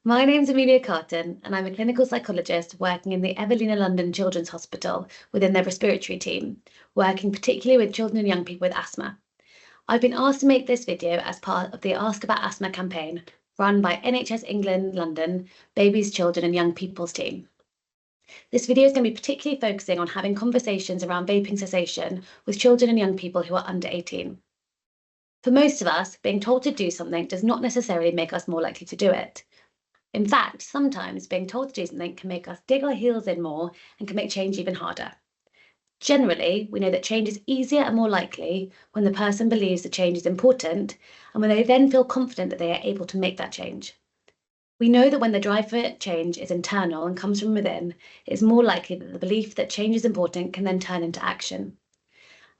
My name's Amelia Carton, and I'm a clinical psychologist working in the Evelina London Children's Hospital within their respiratory team, working particularly with children and young people with asthma. I've been asked to make this video as part of the Ask About Asthma campaign run by NHS England London Babies, Children and Young People's team. This video is going to be particularly focusing on having conversations around vaping cessation with children and young people who are under 18. For most of us, being told to do something does not necessarily make us more likely to do it. In fact, sometimes being told to do something can make us dig our heels in more and can make change even harder. Generally, we know that change is easier and more likely when the person believes the change is important and when they then feel confident that they are able to make that change. We know that when the drive for change is internal and comes from within, it is more likely that the belief that change is important can then turn into action.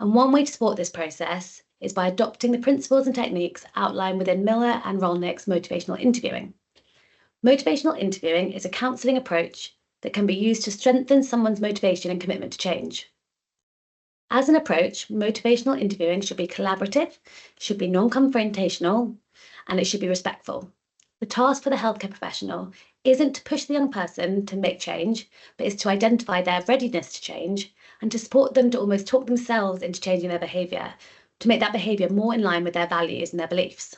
And one way to support this process is by adopting the principles and techniques outlined within Miller and Rolnick's motivational interviewing. Motivational interviewing is a counselling approach that can be used to strengthen someone's motivation and commitment to change. As an approach, motivational interviewing should be collaborative, should be non-confrontational, and it should be respectful. The task for the healthcare professional isn't to push the young person to make change, but is to identify their readiness to change and to support them to almost talk themselves into changing their behaviour, to make that behaviour more in line with their values and their beliefs.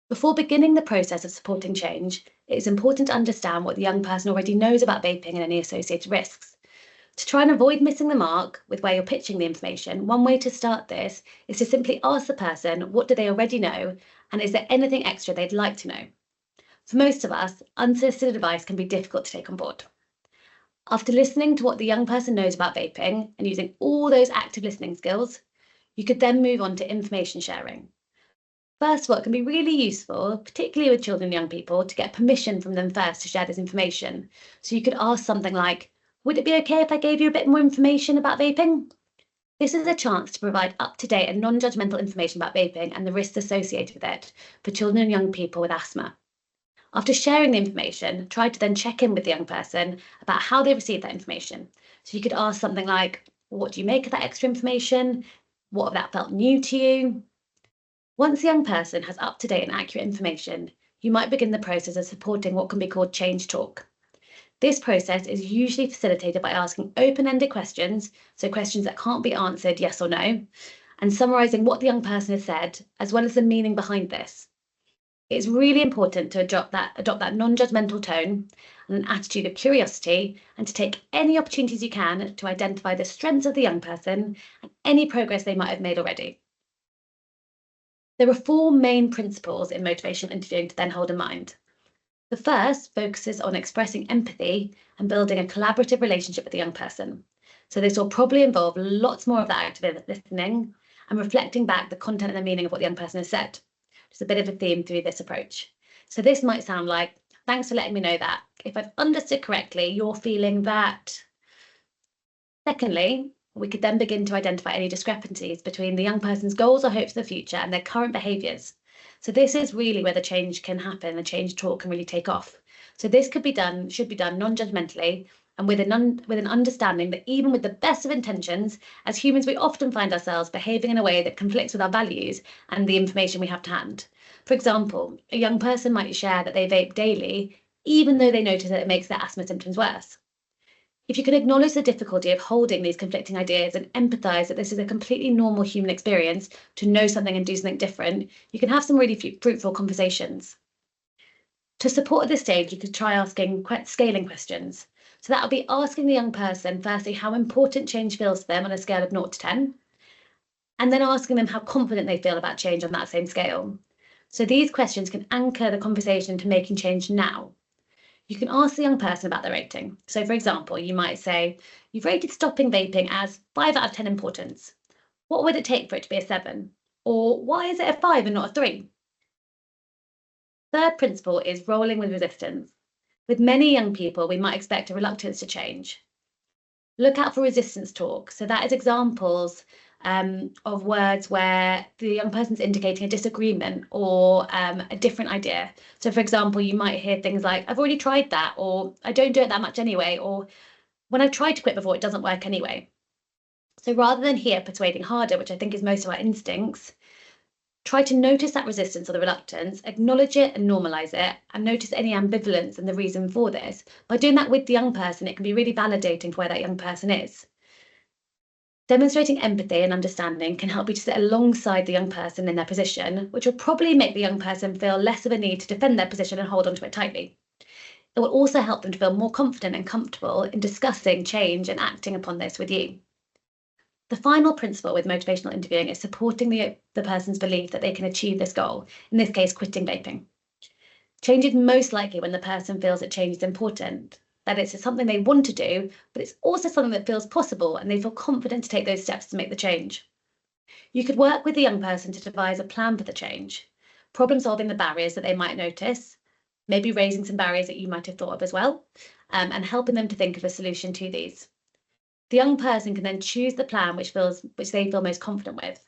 Before beginning the process of supporting change, it is important to understand what the young person already knows about vaping and any associated risks. To try and avoid missing the mark with where you're pitching the information, one way to start this is to simply ask the person what do they already know and is there anything extra they'd like to know. For most of us, unsolicited advice can be difficult to take on board. After listening to what the young person knows about vaping and using all those active listening skills, you could then move on to information sharing. First of all, it can be really useful, particularly with children and young people, to get permission from them first to share this information. So you could ask something like, would it be okay if I gave you a bit more information about vaping? This is a chance to provide up-to-date and non-judgmental information about vaping and the risks associated with it for children and young people with asthma. After sharing the information, try to then check in with the young person about how they received that information. So you could ask something like, what do you make of that extra information? What have that felt new to you? Once the young person has up-to-date and accurate information, you might begin the process of supporting what can be called change talk. This process is usually facilitated by asking open-ended questions, so questions that can't be answered yes or no, and summarising what the young person has said, as well as the meaning behind this. It's really important to adopt that non-judgmental tone and an attitude of curiosity, and to take any opportunities you can to identify the strengths of the young person and any progress they might have made already. There are four main principles in motivational interviewing to then hold in mind. The first focuses on expressing empathy and building a collaborative relationship with the young person. So this will probably involve lots more of that active listening and reflecting back the content and the meaning of what the young person has said. Just a bit of a theme through this approach. So this might sound like, thanks for letting me know that. If I've understood correctly, you're feeling that. Secondly, we could then begin to identify any discrepancies between the young person's goals or hopes for the future and their current behaviours. So this is really where the change can happen, the change talk can really take off. So this should be done non-judgmentally and with an understanding that even with the best of intentions, as humans, we often find ourselves behaving in a way that conflicts with our values and the information we have to hand. For example, a young person might share that they vape daily, even though they notice that it makes their asthma symptoms worse. If you can acknowledge the difficulty of holding these conflicting ideas and empathise that this is a completely normal human experience to know something and do something different, you can have some really fruitful conversations. To support at this stage, you could try asking scaling questions. So that will be asking the young person, firstly, how important change feels to them on a scale of 0 to 10, and then asking them how confident they feel about change on that same scale. So these questions can anchor the conversation to making change now. You can ask the young person about their rating. So for example, you might say, you've rated stopping vaping as 5 out of 10 importance. What would it take for it to be a 7? Or why is it a 5 and not a 3? Third principle is rolling with resistance. With many young people, we might expect a reluctance to change. Look out for resistance talk. So that is examples of words where the young person's indicating a disagreement or a different idea. So for example, you might hear things like, I've already tried that, or I don't do it that much anyway, or when I've tried to quit before, it doesn't work anyway. So rather than here persuading harder, which I think is most of our instincts, Try to notice that resistance or the reluctance, acknowledge it and normalise it, and notice any ambivalence and the reason for this. By doing that with the young person, it can be really validating to where that young person is. Demonstrating empathy and understanding can help you to sit alongside the young person in their position, which will probably make the young person feel less of a need to defend their position and hold onto it tightly. It will also help them to feel more confident and comfortable in discussing change and acting upon this with you. The final principle with motivational interviewing is supporting the person's belief that they can achieve this goal, in this case, quitting vaping. Change is most likely when the person feels that change is important, that it's something they want to do, but it's also something that feels possible and they feel confident to take those steps to make the change. You could work with the young person to devise a plan for the change, problem solving the barriers that they might notice, maybe raising some barriers that you might have thought of as well, and helping them to think of a solution to these. The young person can then choose the plan which they feel most confident with.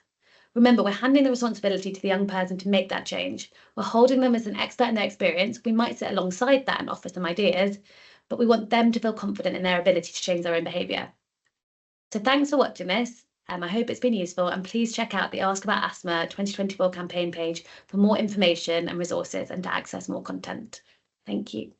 Remember, we're handing the responsibility to the young person to make that change. We're holding them as an expert in their experience. We might sit alongside that and offer some ideas, but we want them to feel confident in their ability to change their own behaviour. So thanks for watching this. I hope it's been useful, and please check out the Ask About Asthma 2024 campaign page for more information and resources and to access more content. Thank you.